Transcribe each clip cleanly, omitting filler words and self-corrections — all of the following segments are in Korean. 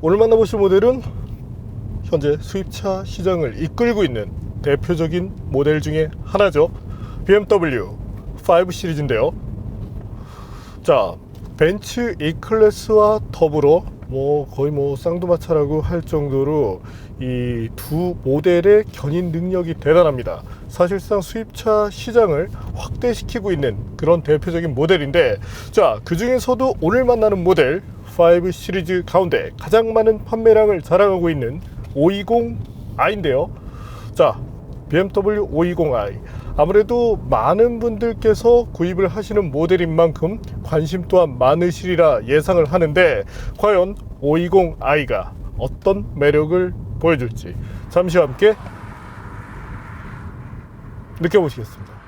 오늘 만나보실 모델은 현재 수입차 시장을 이끌고 있는 대표적인 모델 중에 하나죠. BMW 5 시리즈인데요. 자, 벤츠 E클래스와 더불어 거의 쌍두마차라고 할 정도로 이 두 모델의 견인 능력이 대단합니다. 사실상 수입차 시장을 확대시키고 있는 그런 대표적인 모델인데, 자, 그 중에서도 오늘 만나는 모델 5 시리즈 가운데 가장 많은 판매량을 자랑하고 있는 520i인데요. 자, BMW 520i, 아무래도 많은 분들께서 구입을 하시는 모델인 만큼 관심 또한 많으시리라 예상을 하는데, 과연 520i가 어떤 매력을 보여줄지 잠시 함께 느껴보시겠습니다.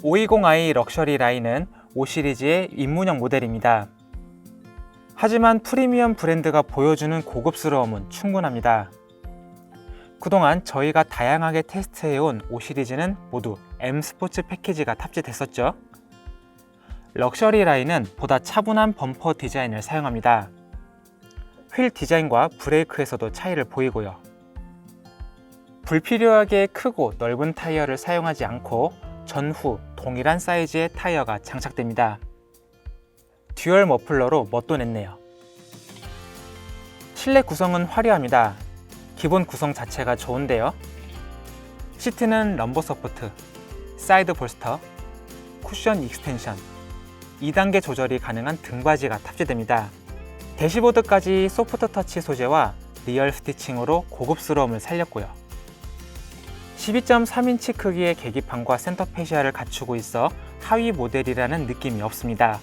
(520i) 럭셔리 라인은 5 시리즈의 입문형 모델입니다. 하지만 프리미엄 브랜드가 보여주는 고급스러움은 충분합니다. 그동안 저희가 다양하게 테스트해온 5 시리즈는 모두 M 스포츠 패키지가 탑재됐었죠. 럭셔리 라인은 보다 차분한 범퍼 디자인을 사용합니다. 휠 디자인과 브레이크에서도 차이를 보이고요. 불필요하게 크고 넓은 타이어를 사용하지 않고 전후 동일한 사이즈의 타이어가 장착됩니다. 듀얼 머플러로 멋도 냈네요. 실내 구성은 화려합니다. 기본 구성 자체가 좋은데요. 시트는 럼버 서포트, 사이드 볼스터, 쿠션 익스텐션, 2단계 조절이 가능한 등받이가 탑재됩니다. 대시보드까지 소프트 터치 소재와 리얼 스티칭으로 고급스러움을 살렸고요. 12.3인치 크기의 계기판과 센터 페시아를 갖추고 있어 하위 모델이라는 느낌이 없습니다.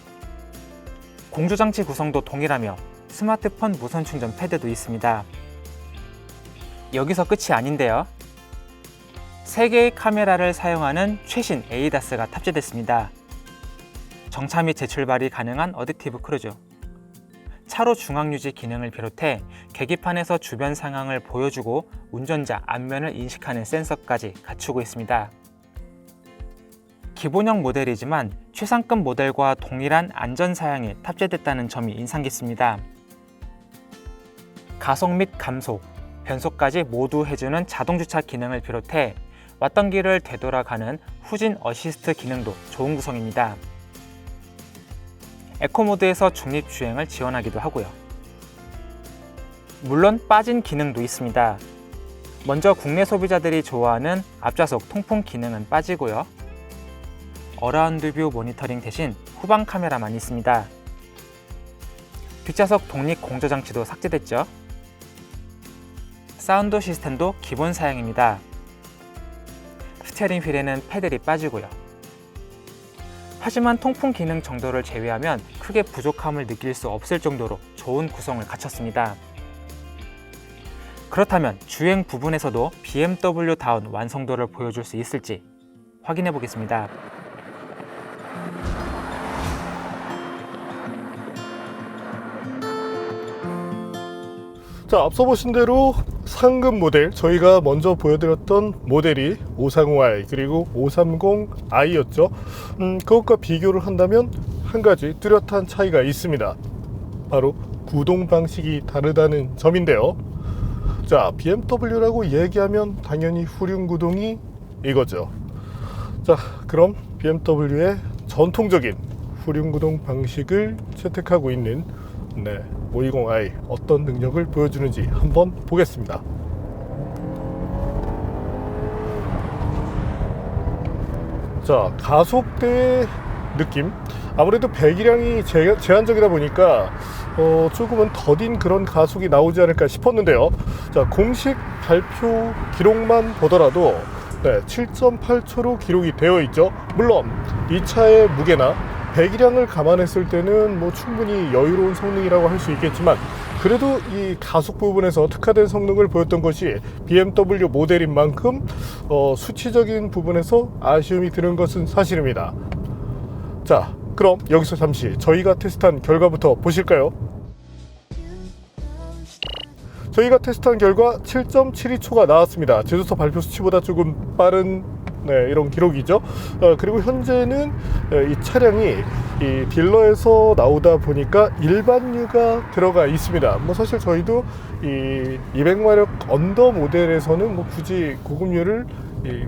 공조장치 구성도 동일하며 스마트폰 무선 충전 패드도 있습니다. 여기서 끝이 아닌데요. 3개의 카메라를 사용하는 최신 ADAS가 탑재됐습니다. 정차 및 재출발이 가능한 어댑티브 크루즈, 차로 중앙 유지 기능을 비롯해 계기판에서 주변 상황을 보여주고 운전자 안면을 인식하는 센서까지 갖추고 있습니다. 기본형 모델이지만 최상급 모델과 동일한 안전 사양이 탑재됐다는 점이 인상 깊습니다. 가속 및 감속, 변속까지 모두 해주는 자동주차 기능을 비롯해 왔던 길을 되돌아가는 후진 어시스트 기능도 좋은 구성입니다. 에코모드에서 중립주행을 지원하기도 하고요. 물론 빠진 기능도 있습니다. 먼저 국내 소비자들이 좋아하는 앞좌석 통풍 기능은 빠지고요. 어라운드 뷰 모니터링 대신 후방 카메라만 있습니다. 뒷좌석 독립 공조장치도 삭제됐죠. 사운드 시스템도 기본 사양입니다. 스티어링 휠에는 패들이 빠지고요. 하지만 통풍 기능 정도를 제외하면 크게 부족함을 느낄 수 없을 정도로 좋은 구성을 갖췄습니다. 그렇다면 주행 부분에서도 BMW다운 완성도를 보여줄 수 있을지 확인해 보겠습니다. 자, 앞서 보신 대로 상급 모델, 저희가 먼저 보여드렸던 모델이 530i 그리고 530i였죠. 그것과 비교를 한다면 한 가지 뚜렷한 차이가 있습니다. 바로 구동 방식이 다르다는 점인데요. 자, BMW라고 얘기하면 당연히 후륜구동이 이거죠. 자, 그럼 BMW의 전통적인 후륜구동 방식을 채택하고 있는 520i 어떤 능력을 보여주는지 한번 보겠습니다. 자, 가속대의 느낌, 아무래도 배기량이 제한적이다 보니까 조금은 더딘 그런 가속이 나오지 않을까 싶었는데요. 자, 공식 발표 기록만 보더라도 7.8초로 기록이 되어 있죠. 물론 이 차의 무게나 배기량을 감안했을 때는 충분히 여유로운 성능이라고 할 수 있겠지만, 그래도 이 가속 부분에서 특화된 성능을 보였던 것이 BMW 모델인 만큼 수치적인 부분에서 아쉬움이 드는 것은 사실입니다. 자, 그럼 여기서 잠시 저희가 테스트한 결과부터 보실까요? 저희가 테스트한 결과 7.72초가 나왔습니다. 제조사 발표 수치보다 조금 빠른 이런 기록이죠. 그리고 현재는 이 차량이 이 딜러에서 나오다 보니까 일반유가 들어가 있습니다. 뭐 사실 저희도 이 200마력 언더 모델에서는 뭐 굳이 고급유를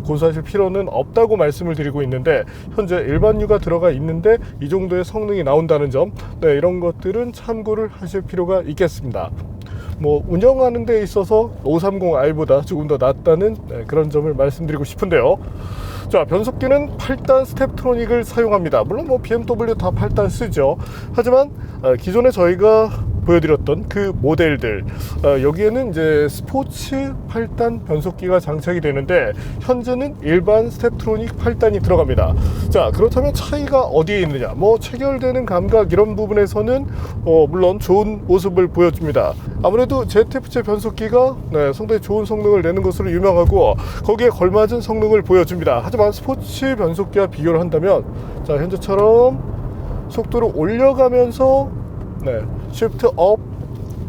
고수하실 필요는 없다고 말씀을 드리고 있는데, 현재 일반유가 들어가 있는데 이 정도의 성능이 나온다는 점, 이런 것들은 참고를 하실 필요가 있겠습니다. 뭐 운영하는 데 있어서 530i보다 조금 더 낫다는 그런 점을 말씀드리고 싶은데요. 자, 변속기는 8단 스텝트로닉을 사용합니다. 물론 뭐 BMW 다 8단 쓰죠. 하지만 기존에 저희가 보여드렸던 그 모델들, 여기에는 이제 스포츠 8단 변속기가 장착이 되는데 현재는 일반 스텝트로닉 8단이 들어갑니다. 자, 그렇다면 차이가 어디에 있느냐? 뭐 체결되는 감각 이런 부분에서는 물론 좋은 모습을 보여줍니다. 아무래도 ZF-제 변속기가 상당히 좋은 성능을 내는 것으로 유명하고 거기에 걸맞은 성능을 보여줍니다. 하지만 스포츠 변속기와 비교를 한다면, 자, 현재처럼 속도를 올려가면서 쉬프트 업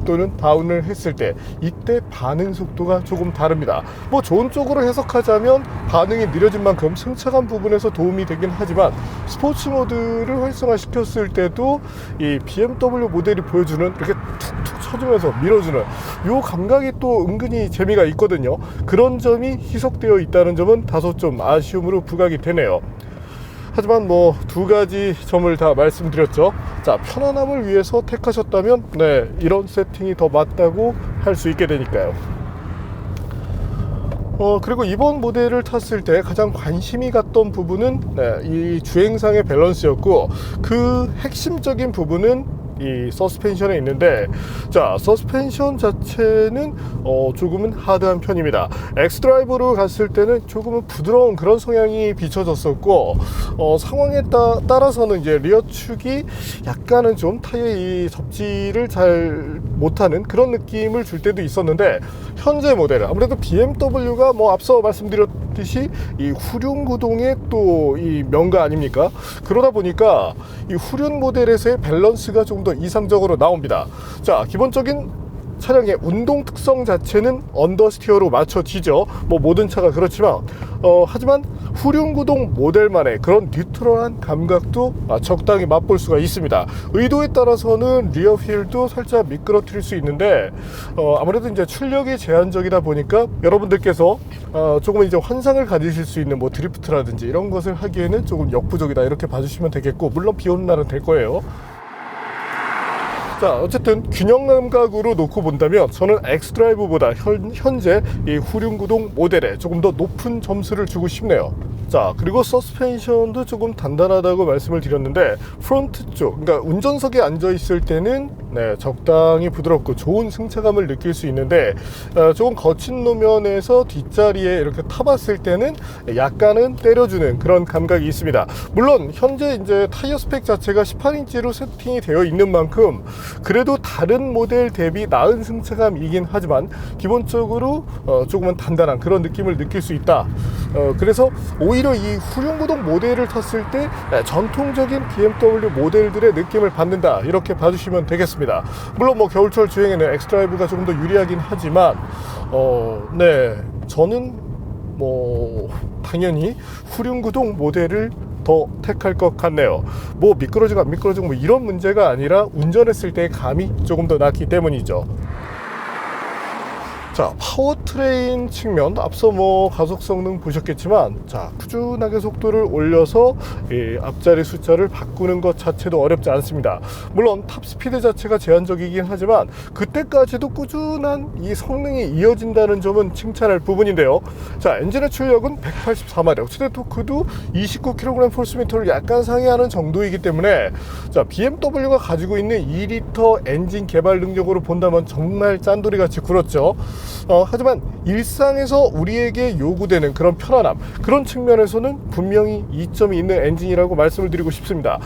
또는 다운을 했을 때 이때 반응 속도가 조금 다릅니다. 뭐 좋은 쪽으로 해석하자면 반응이 느려진 만큼 승차감 부분에서 도움이 되긴 하지만, 스포츠 모드를 활성화시켰을 때도 이 BMW 모델이 보여주는 이렇게 툭툭 쳐주면서 밀어주는 요 감각이 또 은근히 재미가 있거든요. 그런 점이 희석되어 있다는 점은 다소 좀 아쉬움으로 부각이 되네요. 하지만 뭐 두 가지 점을 다 말씀드렸죠. 자, 편안함을 위해서 택하셨다면 이런 세팅이 더 맞다고 할 수 있게 되니까요. 그리고 이번 모델을 탔을 때 가장 관심이 갔던 부분은 이 주행상의 밸런스였고, 그 핵심적인 부분은 이 서스펜션에 있는데, 자, 서스펜션 자체는 조금은 하드한 편입니다. 엑스드라이브로 갔을 때는 조금은 부드러운 그런 성향이 비춰졌었고, 상황에 따라서는 이제 리어 축이 약간은 좀 타이어의 이 접지를 잘 못하는 그런 느낌을 줄 때도 있었는데, 현재 모델 아무래도 BMW가 뭐 앞서 말씀드렸듯이 이 후륜 구동의 또 이 명가 아닙니까? 그러다 보니까 이 후륜 모델에서의 밸런스가 좀 더 이상적으로 나옵니다. 자, 기본적인 차량의 운동 특성 자체는 언더스티어로 맞춰지죠. 뭐 모든 차가 그렇지만, 하지만 후륜 구동 모델만의 그런 뉴트럴한 감각도 적당히 맛볼 수가 있습니다. 의도에 따라서는 리어 휠도 살짝 미끄러뜨릴 수 있는데, 아무래도 이제 출력이 제한적이다 보니까 여러분들께서 조금 이제 환상을 가지실 수 있는 뭐 드리프트라든지 이런 것을 하기에는 조금 역부족이다, 이렇게 봐주시면 되겠고, 물론 비 오는 날은 될 거예요. 자, 어쨌든 균형 감각으로 놓고 본다면 저는 엑스드라이브보다 현재 이 후륜구동 모델에 조금 더 높은 점수를 주고 싶네요. 자, 그리고 서스펜션도 조금 단단하다고 말씀을 드렸는데, 프론트 쪽, 그러니까 운전석에 앉아 있을 때는 적당히 부드럽고 좋은 승차감을 느낄 수 있는데, 조금 거친路面에서 뒷자리에 이렇게 타봤을 때는 약간은 때려주는 그런 감각이 있습니다. 물론 현재 이제 타이어 스펙 자체가 18인치로 세팅이 되어 있는 만큼 그래도 다른 모델 대비 나은 승차감이긴 하지만 기본적으로 조금은 단단한 그런 느낌을 느낄 수 있다. 그래서 오히려 이 후륜구동 모델을 탔을 때 전통적인 BMW 모델들의 느낌을 받는다, 이렇게 봐주시면 되겠습니다. 물론 뭐 겨울철 주행에는 엑스드라이브가 조금 더 유리하긴 하지만 저는 뭐 당연히 후륜구동 모델을 더 택할 것 같네요. 뭐 미끄러지고 안 미끄러지고 뭐 이런 문제가 아니라 운전했을 때의 감이 조금 더 낫기 때문이죠. 자, 파워트레인 측면, 앞서 뭐 가속 성능 보셨겠지만, 자, 꾸준하게 속도를 올려서 이 앞자리 숫자를 바꾸는 것 자체도 어렵지 않습니다. 물론 탑스피드 자체가 제한적이긴 하지만 그때까지도 꾸준한 이 성능이 이어진다는 점은 칭찬할 부분인데요. 자, 엔진의 출력은 184마력, 최대 토크도 29kg/를 약간 상회하는 정도이기 때문에, 자, BMW가 가지고 있는 2리터 엔진 개발 능력으로 본다면 정말 짠돌이같이 굴었죠. 하지만 일상에서 우리에게 요구되는 그런 편안함, 그런 측면에서는 분명히 이점이 있는 엔진이라고 말씀을 드리고 싶습니다.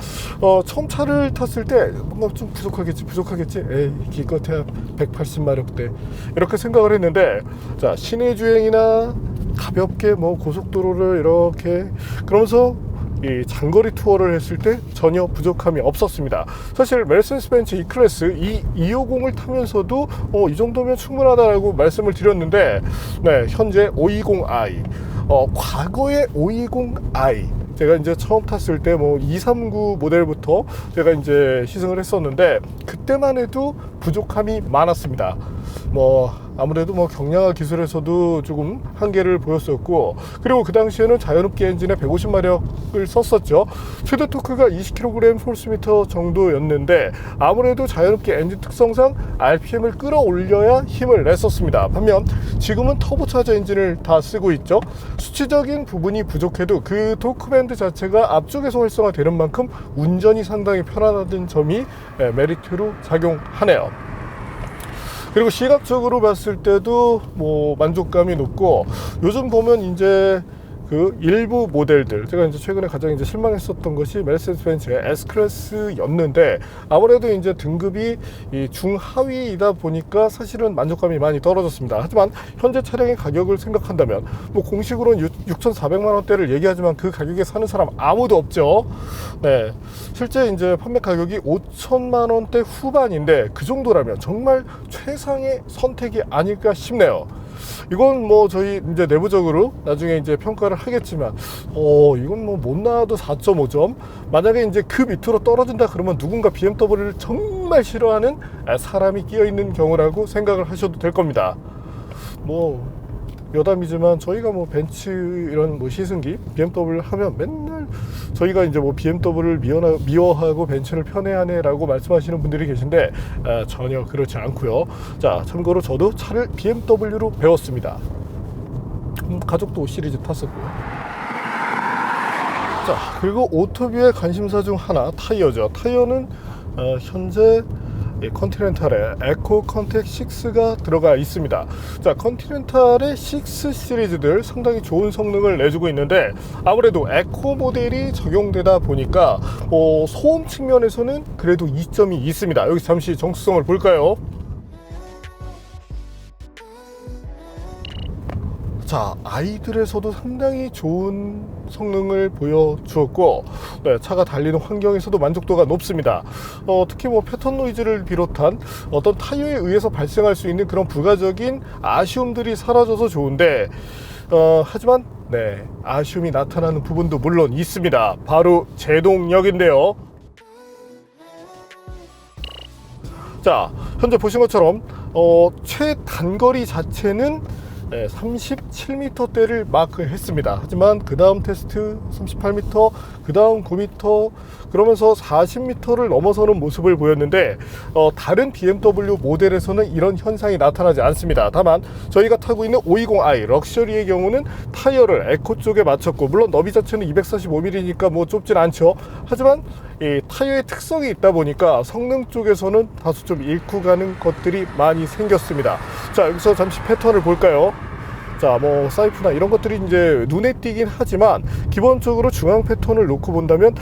처음 차를 탔을 때 뭔가 좀 부족하겠지, 에이, 기껏해야 180마력대 이렇게 생각을 했는데, 자, 시내 주행이나 가볍게 뭐 고속도로를 이렇게 그러면서 이 장거리 투어를 했을 때 전혀 부족함이 없었습니다. 사실 메르세데스 벤츠 E클래스 이 250을 타면서도 이 정도면 충분하다라고 말씀을 드렸는데, 네, 현재 520i, 과거의 520i, 제가 이제 처음 탔을 때 239 모델부터 제가 이제 시승을 했었는데, 그때만 해도 부족함이 많았습니다. 아무래도 경량화 기술에서도 조금 한계를 보였었고, 그리고 그 당시에는 자연흡기 엔진에 150마력을 썼었죠. 최대 토크가 20kg 포스미터 정도였는데, 아무래도 자연흡기 엔진 특성상 RPM을 끌어올려야 힘을 냈었습니다. 반면 지금은 터보차저 엔진을 다 쓰고 있죠. 수치적인 부분이 부족해도 그 토크밴드 자체가 앞쪽에서 활성화되는 만큼 운전이 상당히 편안하다는 점이 메리트로 작용하네요. 그리고 시각적으로 봤을 때도 만족감이 높고, 요즘 보면 이제 그 일부 모델들, 제가 이제 최근에 가장 이제 실망했었던 것이 메르세데스 벤츠의 S클래스였는데, 아무래도 이제 등급이 이 중하위이다 보니까 사실은 만족감이 많이 떨어졌습니다. 하지만 현재 차량의 가격을 생각한다면 공식으로는 6,400만 원대를 얘기하지만 그 가격에 사는 사람 아무도 없죠. 네, 실제 이제 판매 가격이 5천만 원대 후반인데, 그 정도라면 정말 최상의 선택이 아닐까 싶네요. 이건 저희 이제 내부적으로 나중에 이제 평가를 하겠지만, 이건 못 나와도 4.5점. 만약에 이제 그 밑으로 떨어진다 그러면 누군가 BMW를 정말 싫어하는 사람이 끼어 있는 경우라고 생각을 하셔도 될 겁니다. 여담이지만 저희가 벤츠 이런 시승기 BMW 하면 맨날 저희가 이제 BMW를 미워하고 벤츠를 편애하네라고 말씀하시는 분들이 계신데, 전혀 그렇지 않고요. 자, 참고로 저도 차를 BMW로 배웠습니다. 가족도 5 시리즈 탔었고요. 자, 그리고 오토뷰의 관심사 중 하나, 타이어죠. 타이어는 현재 컨티넨탈에 에코 컨택 6가 들어가 있습니다. 자, 컨티넨탈의 6 시리즈들 상당히 좋은 성능을 내주고 있는데, 아무래도 에코 모델이 적용되다 보니까 소음 측면에서는 그래도 이점이 있습니다. 여기 잠시 정수성을 볼까요? 자, 아이들에서도 상당히 좋은 성능을 보여주었고, 네, 차가 달리는 환경에서도 만족도가 높습니다. 특히 패턴 노이즈를 비롯한 어떤 타이어에 의해서 발생할 수 있는 그런 부가적인 아쉬움들이 사라져서 좋은데, 하지만 네, 아쉬움이 나타나는 부분도 물론 있습니다. 바로 제동력인데요. 자, 현재 보신 것처럼 최단거리 자체는 37m대를 마크했습니다. 하지만 그 다음 테스트 38m, 그 다음 9m, 그러면서 40m를 넘어서는 모습을 보였는데, 다른 BMW 모델에서는 이런 현상이 나타나지 않습니다. 다만 저희가 타고 있는 520i 럭셔리의 경우는 타이어를 에코 쪽에 맞췄고, 물론 너비 자체는 245mm니까 좁진 않죠. 하지만 이 타이어의 특성이 있다 보니까 성능 쪽에서는 다소 좀 잃고 가는 것들이 많이 생겼습니다. 자, 여기서 잠시 패턴을 볼까요? 자, 사이프나 이런 것들이 이제 눈에 띄긴 하지만, 기본적으로 중앙 패턴을 놓고 본다면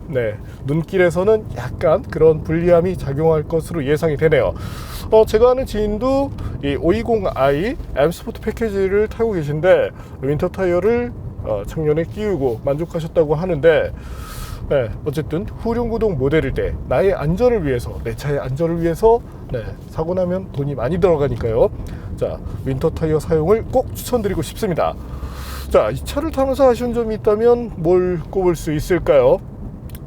네, 눈길에서는 약간 그런 불리함이 작용할 것으로 예상이 되네요. 제가 아는 지인도 이 520i M 스포트 패키지를 타고 계신데, 윈터 타이어를 작년에 끼우고 만족하셨다고 하는데, 네, 어쨌든 후륜구동 모델일 때 나의 안전을 위해서, 내 차의 안전을 위해서, 네, 사고 나면 돈이 많이 들어가니까요. 자, 윈터 타이어 사용을 꼭 추천드리고 싶습니다. 자, 이 차를 타면서 아쉬운 점이 있다면 뭘 꼽을 수 있을까요?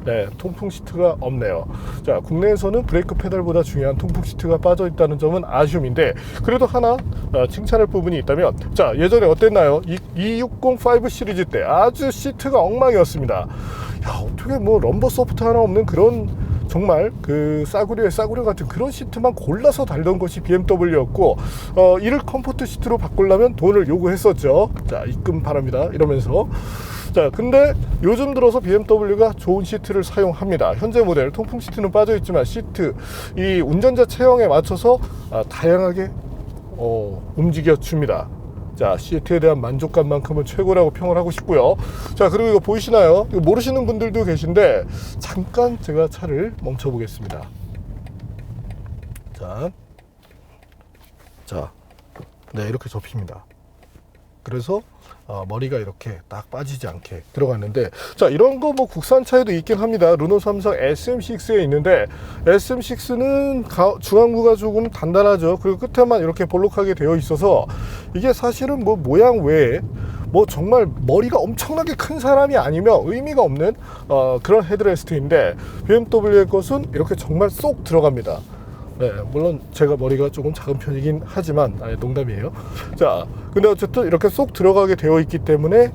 네, 통풍 시트가 없네요. 자, 국내에서는 브레이크 페달보다 중요한 통풍 시트가 빠져 있다는 점은 아쉬움인데, 그래도 하나 칭찬할 부분이 있다면, 자, 예전에 어땠나요? 260 시리즈 때 아주 시트가 엉망이었습니다. 야, 어떻게 럼버 소프트 하나 없는 그런 정말 그 싸구려의 싸구려 같은 그런 시트만 골라서 달던 것이 BMW였고, 이를 컴포트 시트로 바꾸려면 돈을 요구했었죠. 자, 입금 바랍니다 이러면서. 자, 근데 요즘 들어서 BMW가 좋은 시트를 사용합니다. 현재 모델 통풍 시트는 빠져 있지만 시트, 이 운전자 체형에 맞춰서 다양하게 움직여 줍니다. 자, 시트에 대한 만족감만큼은 최고라고 평을 하고 싶고요. 자, 그리고 이거 보이시나요? 이거 모르시는 분들도 계신데, 잠깐 제가 차를 멈춰 보겠습니다. 자, 네, 이렇게 접힙니다. 그래서 머리가 이렇게 딱 빠지지 않게 들어갔는데, 자, 이런 거 뭐 국산차에도 있긴 합니다. 르노 삼성 SM6에 있는데, SM6는 중앙부가 조금 단단하죠. 그리고 끝에만 이렇게 볼록하게 되어 있어서 이게 사실은 뭐 모양 외에 뭐 정말 머리가 엄청나게 큰 사람이 아니면 의미가 없는 그런 헤드레스트인데, BMW의 것은 이렇게 정말 쏙 들어갑니다. 네, 물론 제가 머리가 조금 작은 편이긴 하지만 농담이에요. 자, 근데 어쨌든 이렇게 쏙 들어가게 되어 있기 때문에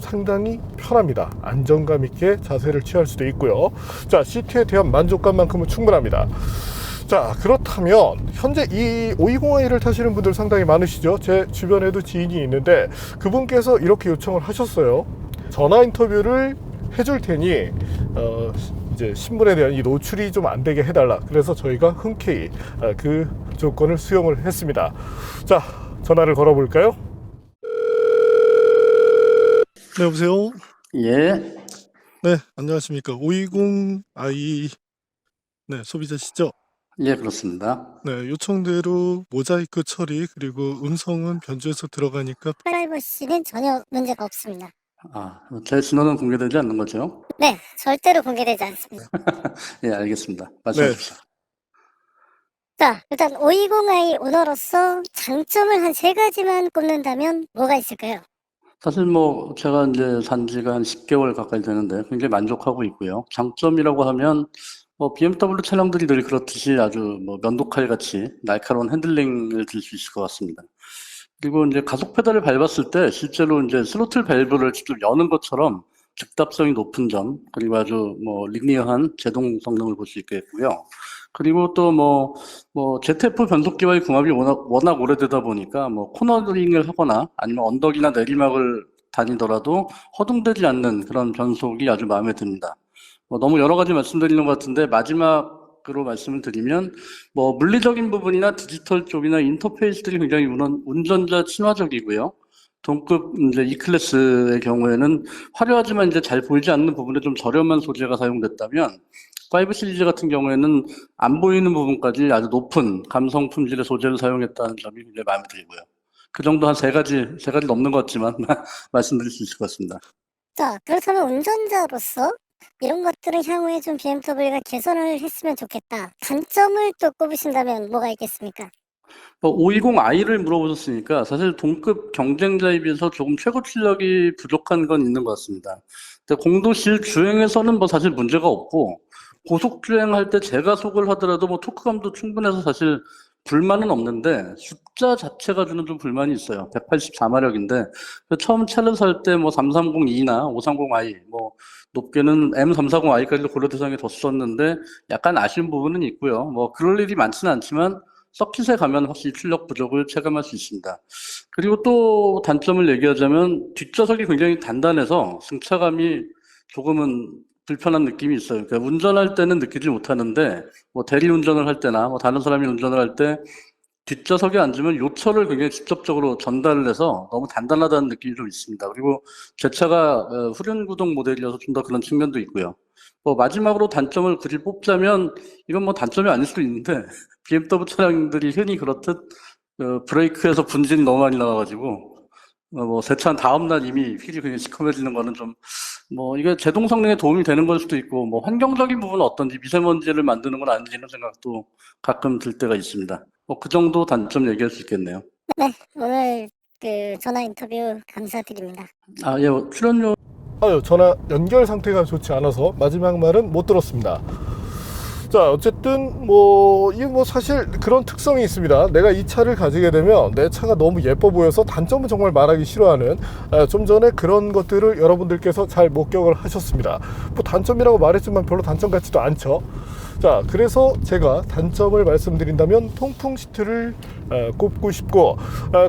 상당히 편합니다. 안정감 있게 자세를 취할 수도 있고요. 자, 시트에 대한 만족감만큼은 충분합니다. 자, 그렇다면 현재 이 520i를 타시는 분들 상당히 많으시죠. 제 주변에도 지인이 있는데 그분께서 이렇게 요청을 하셨어요. 전화 인터뷰를 해줄 테니 이제 신분에 대한 이 노출이 좀 안 되게 해달라. 그래서 저희가 흔쾌히 그 조건을 수용을 했습니다. 자, 전화를 걸어볼까요? 네, 여보세요? 예, 네, 안녕하십니까. 520i 네, 소비자시죠? 예, 그렇습니다. 네, 요청대로 모자이크 처리 그리고 음성은 변조해서 들어가니까 프라이버시는 전혀 문제가 없습니다. 제 신원은 공개되지 않는 거죠? 네, 절대로 공개되지 않습니다. 예, 알겠습니다. 말씀해 네. 주십시오. 자, 일단 520i 오너로서 장점을 한 3가지만 꼽는다면 뭐가 있을까요? 사실 뭐 제가 이제 산 지가 한 10개월 가까이 되는데 굉장히 만족하고 있고요. 장점이라고 하면 뭐 BMW 차량들이 늘 그렇듯이 아주 뭐 면도칼 같이 날카로운 핸들링을 들 수 있을 것 같습니다. 그리고 이제 가속 페달을 밟았을 때 실제로 이제 스로틀 밸브를 직접 여는 것처럼 즉답성이 높은 점, 그리고 아주 뭐 리니어한 제동 성능을 볼 수 있겠고요. 그리고 또 뭐 ZF 변속기와의 궁합이 워낙 오래되다 보니까 뭐 코너링을 하거나 아니면 언덕이나 내리막을 다니더라도 허둥대지 않는 그런 변속이 아주 마음에 듭니다. 뭐 너무 여러 가지 말씀드리는 것 같은데 마지막으로 말씀을 드리면 뭐 물리적인 부분이나 디지털 쪽이나 인터페이스들이 굉장히 운전자 친화적이고요. 동급 이제 E클래스의 경우에는 화려하지만 이제 잘 보이지 않는 부분에 좀 저렴한 소재가 사용됐다면 5 시리즈 같은 경우에는 안 보이는 부분까지 아주 높은 감성 품질의 소재를 사용했다는 점이 굉장히 마음에 들고요. 그 정도 한 3가지 넘는 것 같지만 말씀드릴 수 있을 것 같습니다. 자, 그렇다면 운전자로서 이런 것들은 향후에 좀 BMW가 개선을 했으면 좋겠다. 단점을 또 꼽으신다면 뭐가 있겠습니까? 520i를 물어보셨으니까 사실 동급 경쟁자에 비해서 조금 최고 출력이 부족한 건 있는 것 같습니다. 근데 공도실 주행에서는 뭐 사실 문제가 없고 고속 주행할 때 제가속을 하더라도 뭐 토크감도 충분해서 사실 불만은 없는데 숫자 자체가 주는 좀 불만이 있어요. 184마력인데 처음 차를 살 때 뭐 330i나 530i 뭐 높게는 M340i까지도 고려 대상에 뒀었는데 약간 아쉬운 부분은 있고요. 뭐 그럴 일이 많지는 않지만 서킷에 가면 확실히 출력 부족을 체감할 수 있습니다. 그리고 또 단점을 얘기하자면 뒷좌석이 굉장히 단단해서 승차감이 조금은 불편한 느낌이 있어요. 그러니까 운전할 때는 느끼지 못하는데 뭐 대리 운전을 할 때나 뭐 다른 사람이 운전을 할 때 뒷좌석에 앉으면 요철을 굉장히 직접적으로 전달을 해서 너무 단단하다는 느낌이 좀 있습니다. 그리고 제 차가 후륜 구동 모델이어서 좀 더 그런 측면도 있고요. 뭐 마지막으로 단점을 굳이 뽑자면 이건 뭐 단점이 아닐 수도 있는데 BMW 차량들이 흔히 그렇듯 브레이크에서 분진이 너무 많이 나와가지고 뭐 세차한 다음 날 이미 휠이 굉장히 시커매지는 거는 좀 뭐 이게 제동 성능에 도움이 되는 걸 수도 있고 뭐 환경적인 부분은 어떤지 미세먼지를 만드는 건 아닌지는 생각도 가끔 들 때가 있습니다. 뭐 그 정도 단점 얘기할 수 있겠네요. 네, 오늘 그 전화 인터뷰 감사드립니다. 예, 출연료 전화 연결 상태가 좋지 않아서 마지막 말은 못 들었습니다. 자, 어쨌든 이게 사실 그런 특성이 있습니다. 내가 이 차를 가지게 되면 내 차가 너무 예뻐 보여서 단점은 정말 말하기 싫어하는 좀 전에 그런 것들을 여러분들께서 잘 목격을 하셨습니다. 뭐 단점이라고 말했지만 별로 단점 같지도 않죠. 자, 그래서 제가 단점을 말씀드린다면 통풍 시트를 꼽고 싶고,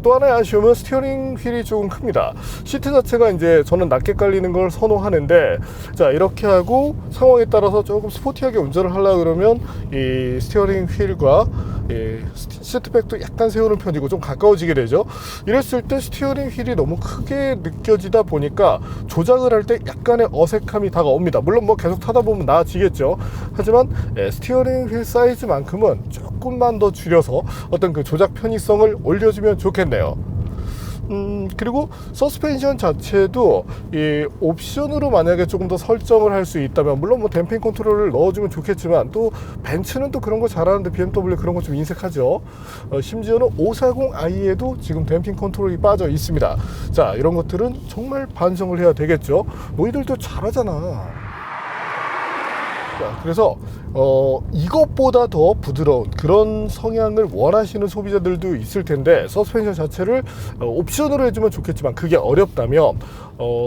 또 하나의 아쉬움은 스티어링 휠이 조금 큽니다. 시트 자체가 이제 저는 낮게 깔리는 걸 선호하는데, 자, 이렇게 하고 상황에 따라서 조금 스포티하게 운전을 하려고 그러면 이 스티어링 휠과 시트백도 약간 세우는 편이고 좀 가까워지게 되죠. 이랬을 때 스티어링 휠이 너무 크게 느껴지다 보니까 조작을 할 때 약간의 어색함이 다가옵니다. 물론 뭐 계속 타다 보면 나아지겠죠. 하지만 스티어링 휠 사이즈만큼은 조금만 더 줄여서 어떤 그 조작 편의성을 올려주면 좋겠네요. 그리고 서스펜션 자체도 이 옵션으로 만약에 조금 더 설정을 할 수 있다면, 물론 뭐 댐핑 컨트롤을 넣어주면 좋겠지만, 또 벤츠는 또 그런 거 잘하는데 BMW 그런 거 좀 인색하죠. 심지어는 540i에도 지금 댐핑 컨트롤이 빠져 있습니다. 자, 이런 것들은 정말 반성을 해야 되겠죠. 너희들도 잘하잖아. 자, 그래서 이것보다 더 부드러운 그런 성향을 원하시는 소비자들도 있을 텐데, 서스펜션 자체를 옵션으로 해주면 좋겠지만 그게 어렵다면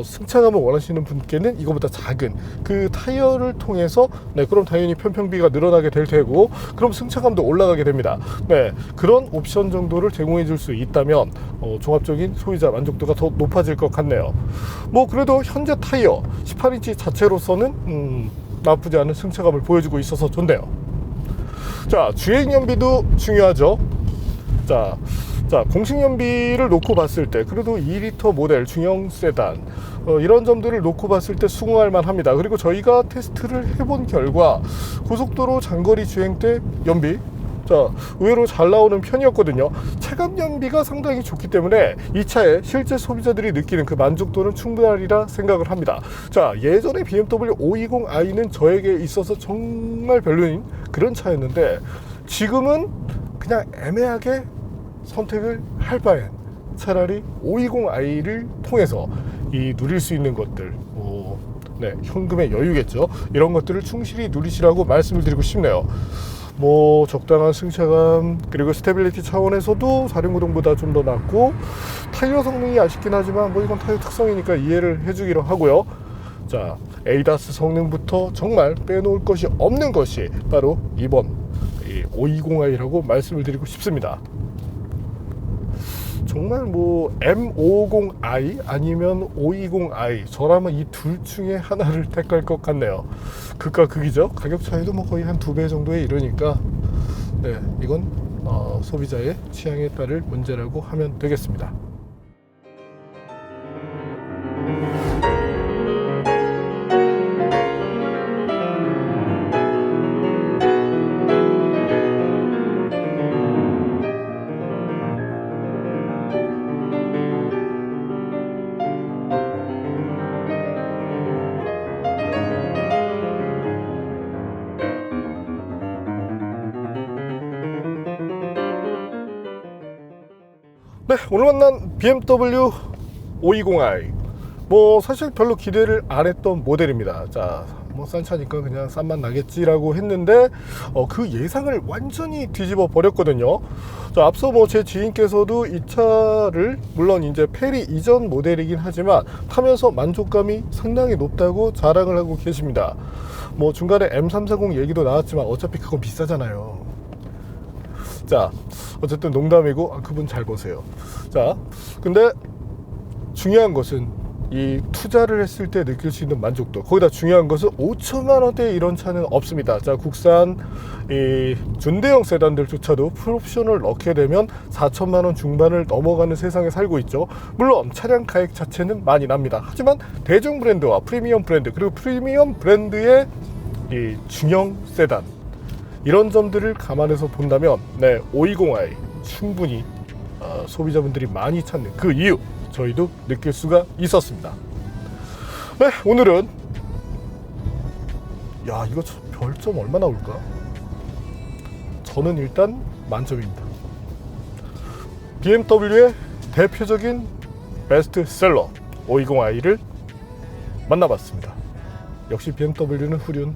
승차감을 원하시는 분께는 이거보다 작은 그 타이어를 통해서, 네, 그럼 당연히 편평비가 늘어나게 될 테고, 그럼 승차감도 올라가게 됩니다. 네, 그런 옵션 정도를 제공해 줄 수 있다면 종합적인 소비자 만족도가 더 높아질 것 같네요. 뭐 그래도 현재 타이어 18인치 자체로서는 나쁘지 않은 승차감을 보여주고 있어서 좋네요. 자, 주행연비도 중요하죠. 자, 공식연비를 놓고 봤을 때 그래도 2리터 모델 중형 세단, 이런 점들을 놓고 봤을 때 수긍할 만합니다. 그리고 저희가 테스트를 해본 결과 고속도로 장거리 주행 때 연비, 자, 의외로 잘 나오는 편이었거든요. 체감 연비가 상당히 좋기 때문에 이 차에 실제 소비자들이 느끼는 그 만족도는 충분하리라 생각을 합니다. 자, 예전에 BMW 520i는 저에게 있어서 정말 별로인 그런 차였는데, 지금은 그냥 애매하게 선택을 할 바엔 차라리 520i를 통해서 이 누릴 수 있는 것들, 네, 현금의 여유겠죠. 이런 것들을 충실히 누리시라고 말씀을 드리고 싶네요. 뭐 적당한 승차감, 그리고 스테빌리티 차원에서도 4륜구동보다 좀 더 낫고, 타이어 성능이 아쉽긴 하지만 뭐 이건 타이어 특성이니까 이해를 해주기로 하고요. 자, 에이다스 성능부터 정말 빼놓을 것이 없는 것이 바로 이번 520i라고 말씀을 드리고 싶습니다. 정말 뭐 M550i 아니면 520i, 저라면 이 둘 중에 하나를 택할 것 같네요. 극과 극이죠. 가격 차이도 뭐 거의 한 2배 정도에 이르니까, 네, 이건 소비자의 취향에 따를 문제라고 하면 되겠습니다. 네, 오늘 만난 BMW 520i, 뭐 사실 별로 기대를 안 했던 모델입니다. 자, 뭐 싼 차니까 그냥 싼 맛 나겠지라고 했는데 그 예상을 완전히 뒤집어 버렸거든요. 자, 앞서 뭐 제 지인께서도 이 차를, 물론 이제 페리 이전 모델이긴 하지만 타면서 만족감이 상당히 높다고 자랑을 하고 계십니다. 뭐 중간에 M340 얘기도 나왔지만 어차피 그건 비싸잖아요. 자, 어쨌든 농담이고, 그분 잘 보세요. 자, 근데 중요한 것은 이 투자를 했을 때 느낄 수 있는 만족도, 거기다 중요한 것은 5천만 원대에 이런 차는 없습니다. 자, 국산 이 준대형 세단들조차도 풀옵션을 넣게 되면 4천만 원 중반을 넘어가는 세상에 살고 있죠. 물론 차량 가액 자체는 많이 납니다. 하지만 대중 브랜드와 프리미엄 브랜드, 그리고 프리미엄 브랜드의 이 중형 세단, 이런 점들을 감안해서 본다면, 네, 520i 충분히 소비자분들이 많이 찾는 그 이유, 저희도 느낄 수가 있었습니다. 네, 오늘은 야, 이거 별점 얼마 나올까? 저는 일단 만점입니다. BMW의 대표적인 베스트셀러 520i를 만나봤습니다. 역시 BMW는 후륜.